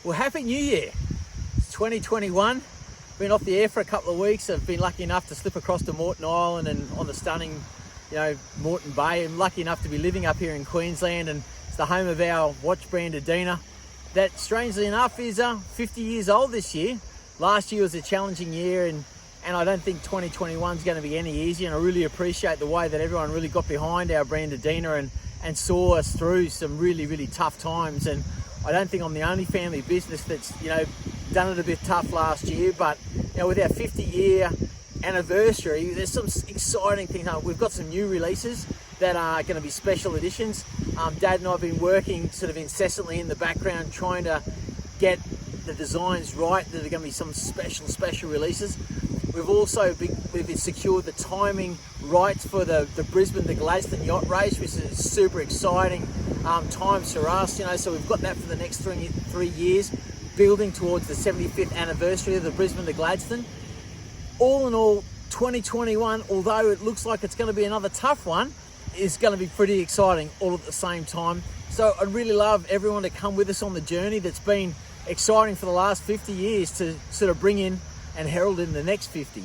Well, Happy New Year. It's 2021. Been off the air for a couple of weeks. I've been lucky enough to slip across to Moreton Island and on the stunning, Moreton Bay. I'm lucky enough to be living up here in Queensland, and it's the home of our watch brand Adina. That, strangely enough, is 50 years old this year. Last year was a challenging year, and I don't think 2021 is going to be any easier. And I really appreciate the way that everyone really got behind our brand Adina and saw us through some really, really tough times. And I don't think I'm the only family business that's, done it a bit tough last year, but with our 50-year anniversary, there's some exciting things. We've got some new releases that are going to be special editions. Dad and I have been working sort of incessantly in the background trying to get the designs right. That are going to be some special releases. We've also we've secured the timing rights for the Brisbane to Gladstone yacht race, which is super exciting times for us. So we've got that for the next three years, building towards the 75th anniversary of the Brisbane to Gladstone. All in all, 2021, although it looks like it's going to be another tough one, is going to be pretty exciting all at the same time. So I'd really love everyone to come with us on the journey that's been exciting for the last 50 years to sort of bring in and herald in the next 50.